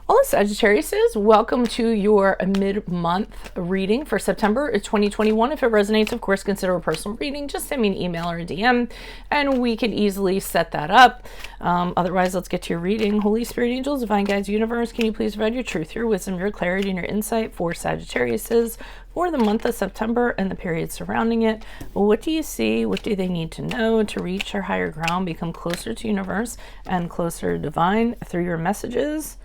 Hello, Sagittariuses. Welcome to your mid-month reading for September 2021. If it resonates, of course, consider a personal reading. Just send me an email or a DM, and we can easily set that up. Otherwise, let's get to your reading. Holy Spirit, angels, divine guides, universe, can you please provide your truth, your wisdom, your clarity, and your insight for Sagittariuses for the month of September and the period surrounding it? What do you see? What do they need to know to reach their higher ground, become closer to universe and closer to divine through your messages?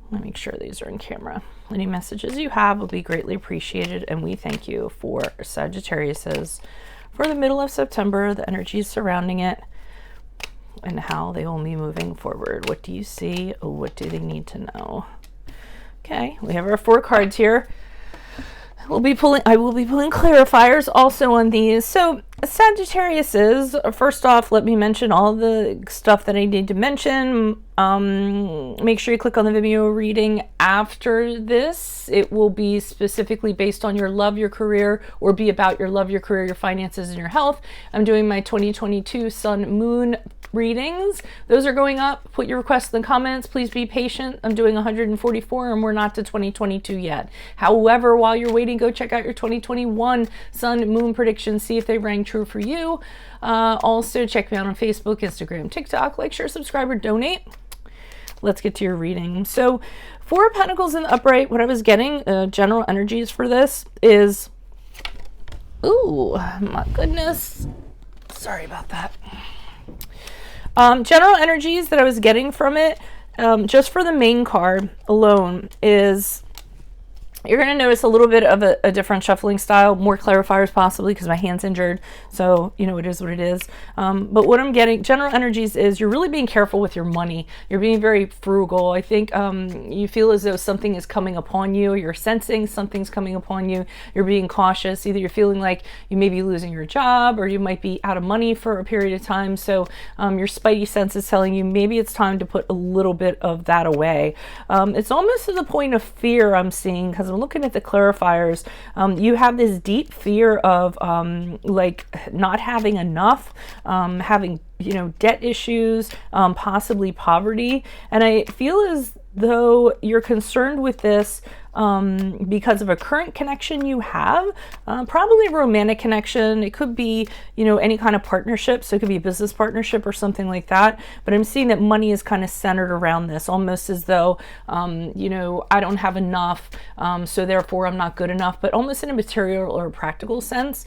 Let me make sure these are in camera. Any messages you have will be greatly appreciated, and we thank you for Sagittariuses for the middle of September, the energies surrounding it, and how they will be moving forward. What do you see? What do they need to know? Okay, we have our 4 cards here. I will be pulling clarifiers also on these. So Sagittariuses, first off, let me mention all the stuff that I need to mention. Make sure you click on the video reading after this. It will be specifically based on your love, your career, or be about your love, your career, your finances, and your health. I'm doing my 2022 Sun Moon readings. Those are going up. Put your requests in the comments. Please be patient. I'm doing 144 and we're not to 2022 yet. However, while you're waiting, go check out your 2021 Sun Moon predictions. See if they rang true for you. Also, check me out on Facebook, Instagram, TikTok. Like, share, subscribe, or donate. Let's get to your reading. So 4 of Pentacles in the upright. What I was getting, general energies for this is, ooh, my goodness. Sorry about that. General energies that I was getting from it, just for the main card alone, is you're going to notice a little bit of a different shuffling style, more clarifiers possibly because my hand's injured. So, you know, it is what it is. But what I'm getting, general energies, is you're really being careful with your money. You're being very frugal. I think you feel as though something is coming upon you. You're sensing something's coming upon you. You're being cautious. Either you're feeling like you may be losing your job or you might be out of money for a period of time. So your spidey sense is telling you maybe it's time to put a little bit of that away. It's almost to the point of fear I'm seeing, because I'm looking at the clarifiers. You have this deep fear of like not having enough, having, you know, debt issues, possibly poverty. And I feel as though you're concerned with this because of a current connection you have, probably a romantic connection. It could be, you know, any kind of partnership. So it could be a business partnership or something like that. But I'm seeing that money is kind of centered around this, almost as though, you know, I don't have enough, so therefore I'm not good enough, but almost in a material or practical sense.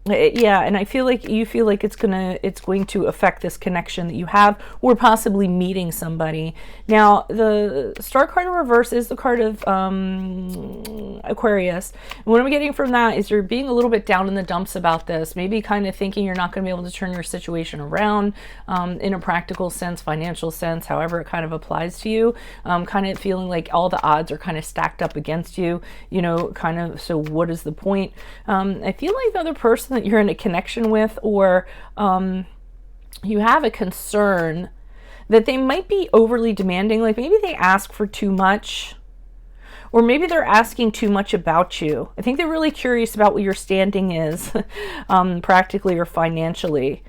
Yeah, and I feel like you feel like it's going to affect this connection that you have, or possibly meeting somebody. Now, the star card in reverse is the card of Aquarius. And what I'm getting from that is you're being a little bit down in the dumps about this, maybe kind of thinking you're not going to be able to turn your situation around in a practical sense, financial sense, however it kind of applies to you. Kind of feeling like all the odds are kind of stacked up against you, you know, kind of, so what is the point? I feel like the other person that you're in a connection with, or you have a concern that they might be overly demanding, like maybe they ask for too much, or maybe they're asking too much about you. I think they're really curious about what your standing is, practically or financially.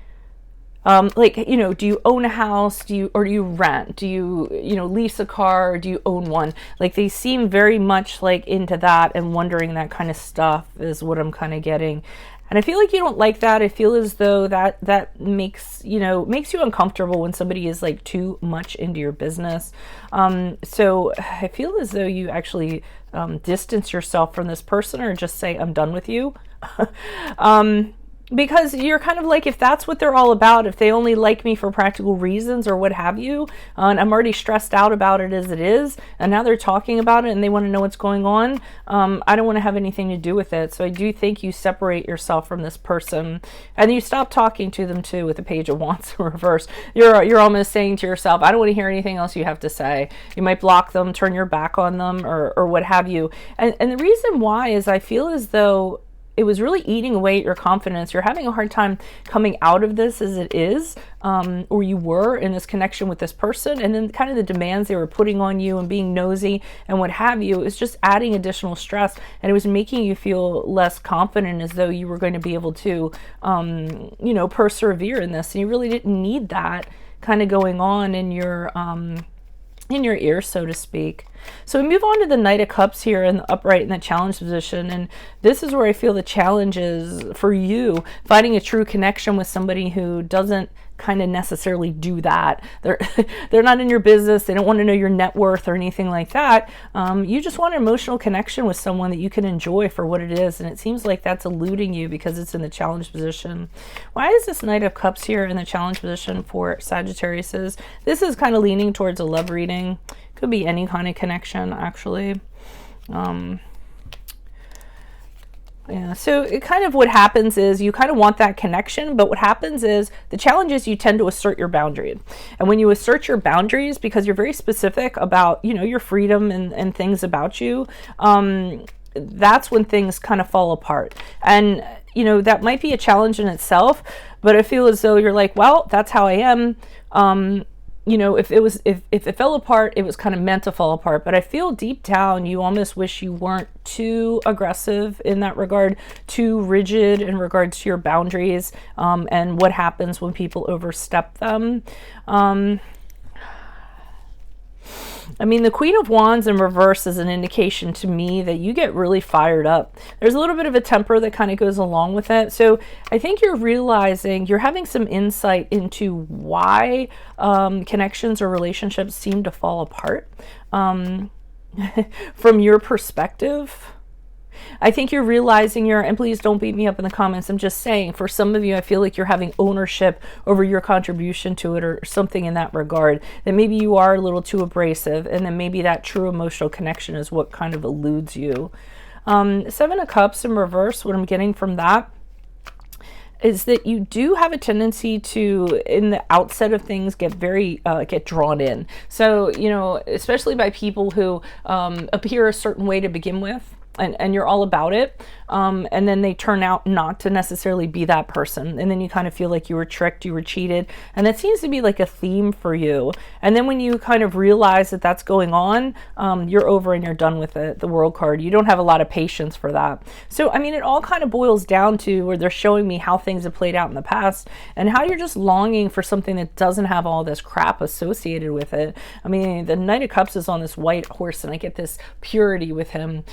Like, you know, do you own a house? Do you rent? Do you know, lease a car? Or do you own one? Like, they seem very much like into that and wondering that kind of stuff is what I'm kind of getting. And I feel like you don't like that. I feel as though that makes you uncomfortable when somebody is like too much into your business. So I feel as though you actually distance yourself from this person, or just say, I'm done with you. Because you're kind of like, if that's what they're all about, if they only like me for practical reasons or what have you, and I'm already stressed out about it as it is, and now they're talking about it and they want to know what's going on, I don't want to have anything to do with it. So I do think you separate yourself from this person, and you stop talking to them too with the Page of Wands in reverse. You're almost saying to yourself, I don't want to hear anything else you have to say. You might block them, turn your back on them, or what have you. And the reason why is I feel as though it was really eating away at your confidence. You're having a hard time coming out of this as it is, or you were in this connection with this person, and then kind of the demands they were putting on you and being nosy and what have you is just adding additional stress, and it was making you feel less confident, as though you were going to be able to, you know, persevere in this, and you really didn't need that kind of going on in your in your ear, so to speak. So we move on to the Knight of Cups here in the upright in the challenge position. And this is where I feel the challenge is for you, finding a true connection with somebody who doesn't kind of necessarily do that. They're not in your business. They don't want to know your net worth or anything like that. You just want an emotional connection with someone that you can enjoy for what it is. And it seems like that's eluding you because it's in the challenge position. Why is this Knight of Cups here in the challenge position for Sagittarius? This is kind of leaning towards a love reading. Could be any kind of connection, actually. Yeah, so it kind of what happens is you kind of want that connection, but what happens is the challenge is you tend to assert your boundary. And when you assert your boundaries, because you're very specific about, you know, your freedom and things about you, that's when things kind of fall apart. And, you know, that might be a challenge in itself, but I feel as though you're like, well, that's how I am. You know, if it fell apart, it was kind of meant to fall apart. But I feel deep down, you almost wish you weren't too aggressive in that regard, too rigid in regards to your boundaries, and what happens when people overstep them. I mean, the Queen of Wands in reverse is an indication to me that you get really fired up. There's a little bit of a temper that kind of goes along with it. So I think you're realizing, you're having some insight into why connections or relationships seem to fall apart from your perspective. I think you're realizing and please don't beat me up in the comments, I'm just saying, for some of you, I feel like you're having ownership over your contribution to it or something in that regard, that maybe you are a little too abrasive, and then maybe that true emotional connection is what kind of eludes you. Seven of Cups in reverse, what I'm getting from that is that you do have a tendency to, in the outset of things, get drawn in. So, you know, especially by people who appear a certain way to begin with, and you're all about it, and then they turn out not to necessarily be that person, and then you kind of feel like you were tricked, you were cheated, and that seems to be like a theme for you. And then when you kind of realize that that's going on, you're over and you're done with it. The World card, you don't have a lot of patience for that. So I mean, it all kind of boils down to where they're showing me how things have played out in the past and how you're just longing for something that doesn't have all this crap associated with it. I mean, the Knight of Cups is on this white horse, and I get this purity with him.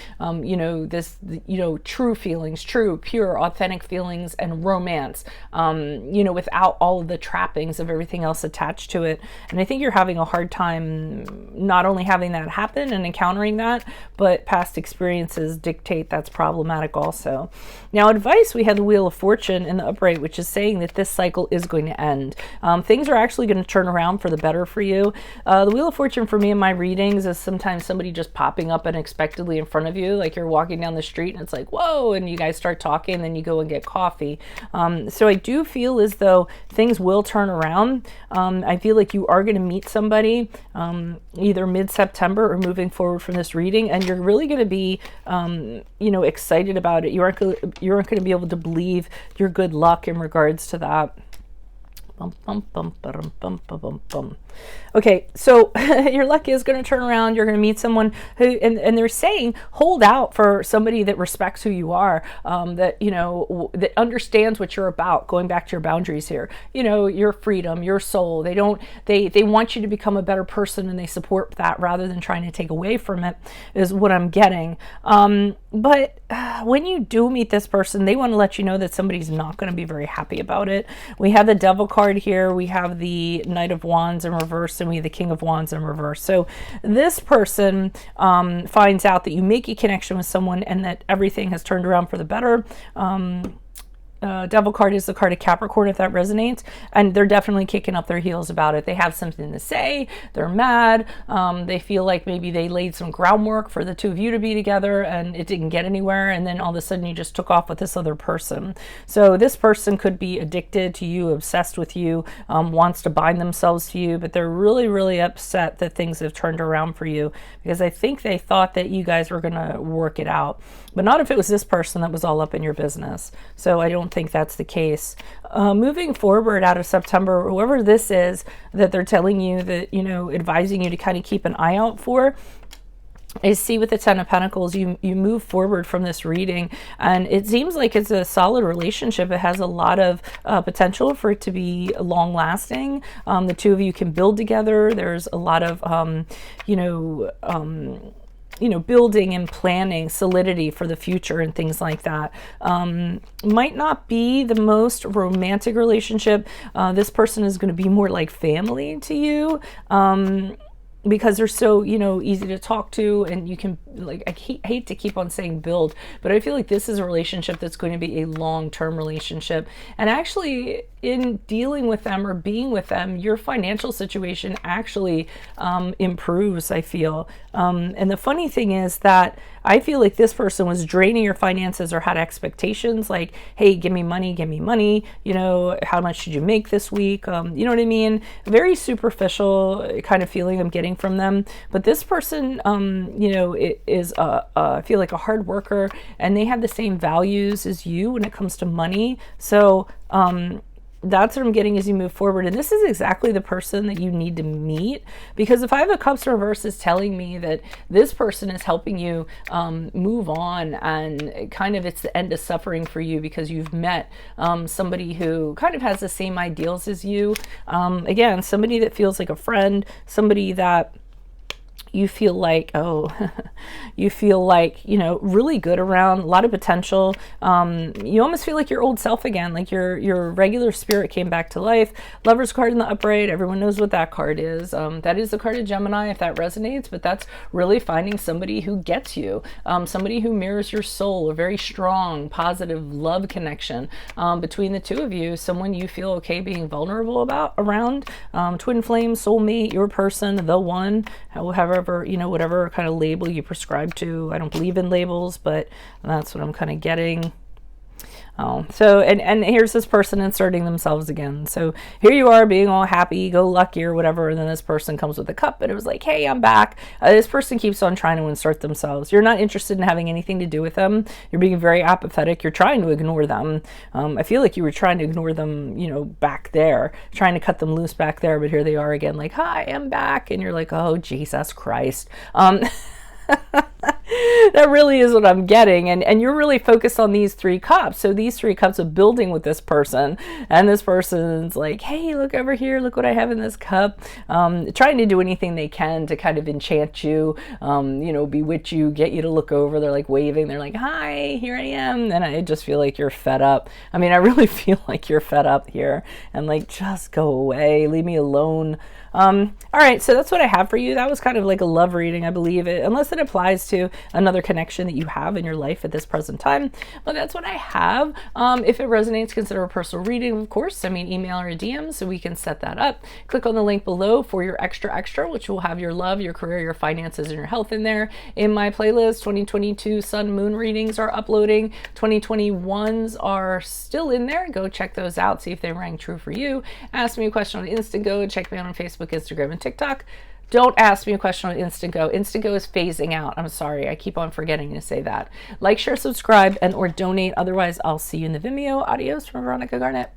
You know, this, you know, true feelings, true, pure, authentic feelings, and romance, you know, without all of the trappings of everything else attached to it. And I think you're having a hard time not only having that happen and encountering that, but past experiences dictate that's problematic also. Now, advice, we had the Wheel of Fortune in the upright, which is saying that this cycle is going to end. Things are actually going to turn around for the better for you. The Wheel of Fortune for me in my readings is sometimes somebody just popping up unexpectedly in front of you, like you're walking down the street and it's like, whoa, and you guys start talking, and then you go and get coffee. So I do feel as though things will turn around. I feel like you are going to meet somebody either mid-September or moving forward from this reading, and you're really going to be you know, excited about it. You aren't going to be able to believe your good luck in regards to that. Okay, so your luck is going to turn around. You're going to meet someone who, and they're saying, hold out for somebody that respects who you are, that, you know, that understands what you're about, going back to your boundaries here, you know, your freedom, your soul. They want you to become a better person, and they support that rather than trying to take away from it, is what I'm getting. But when you do meet this person, they want to let you know that somebody's not going to be very happy about it. We have the Devil card here. We have the Knight of Wands in reverse, and we have the King of Wands in reverse. So this person finds out that you make a connection with someone and that everything has turned around for the better. Devil card is the card of Capricorn, if that resonates, and they're definitely kicking up their heels about it. They have something to say, they're mad, they feel like maybe they laid some groundwork for the two of you to be together and it didn't get anywhere, and then all of a sudden you just took off with this other person. So this person could be addicted to you, obsessed with you, wants to bind themselves to you, but they're really, really upset that things have turned around for you, because I think they thought that you guys were going to work it out, but not if it was this person that was all up in your business. So I don't think that's the case. Moving forward out of September, whoever this is that they're telling you that, you know, advising you to kind of keep an eye out for, I see with the Ten of Pentacles, you move forward from this reading, and it seems like it's a solid relationship. It has a lot of potential for it to be long lasting. The two of you can build together. There's a lot of, building and planning, solidity for the future and things like that. Might not be the most romantic relationship. This person is going to be more like family to you. Because they're so, easy to talk to, and you can, like, I hate to keep on saying build, but I feel like this is a relationship that's going to be a long-term relationship. And actually, in dealing with them or being with them, your financial situation actually improves, I feel. And the funny thing is that I feel like this person was draining your finances or had expectations like, hey, give me money, how much should you make this week? You know what I mean? Very superficial kind of feeling I'm getting from them. But this person, it is, I feel like a hard worker, and they have the same values as you when it comes to money. So, that's what I'm getting as you move forward. And this is exactly the person that you need to meet, because if I have a Cups reverse, is telling me that this person is helping you move on, and kind of it's the end of suffering for you because you've met somebody who kind of has the same ideals as you. Again, somebody that feels like a friend, somebody that you feel like, really good around, a lot of potential. You almost feel like your old self again, like your regular spirit came back to life. Lover's card in the upright, everyone knows what that card is. That is the card of Gemini, if that resonates, but that's really finding somebody who gets you, somebody who mirrors your soul, a very strong, positive love connection between the two of you, someone you feel okay being vulnerable around, twin flame, soulmate, your person, the one, however, whatever kind of label you prescribe to. I don't believe in labels, but that's what I'm kind of getting. So, and here's this person inserting themselves again. So here you are being all happy, go lucky or whatever, and then this person comes with a cup, and it was like, hey, I'm back. This person keeps on trying to insert themselves. You're not interested in having anything to do with them. You're being very apathetic. You're trying to ignore them. I feel like you were trying to ignore them, back there, trying to cut them loose back there, but here they are again, like, hi, I'm back. And you're like, oh, Jesus Christ. That really is what I'm getting. And you're really focused on these 3 cups. So these 3 cups of building with this person, and this person's like, hey, look over here, look what I have in this cup. Trying to do anything they can to kind of enchant you, bewitch you, get you to look over. They're like waving, they're like, hi, here I am. And I just feel like you're fed up. I mean, I really feel like you're fed up here, and like, just go away, leave me alone. All right, so that's what I have for you. That was kind of like a love reading, I believe it, unless it applies to another connection that you have in your life at this present time. But that's what I have. If it resonates, consider a personal reading, of course. Send me an email or a DM so we can set that up. Click on the link below for your extra, which will have your love, your career, your finances, and your health in there. In my playlist, 2022 Sun Moon readings are uploading. 2021s are still in there. Go check those out, see if they rang true for you. Ask me a question on Instago. Check me out on Facebook, Instagram, and TikTok. Don't ask me a question on Instago. Instago is phasing out. I'm sorry. I keep on forgetting to say that. Like, share, subscribe, and or donate. Otherwise, I'll see you in the Vimeo. Adios from Veronica Garnett.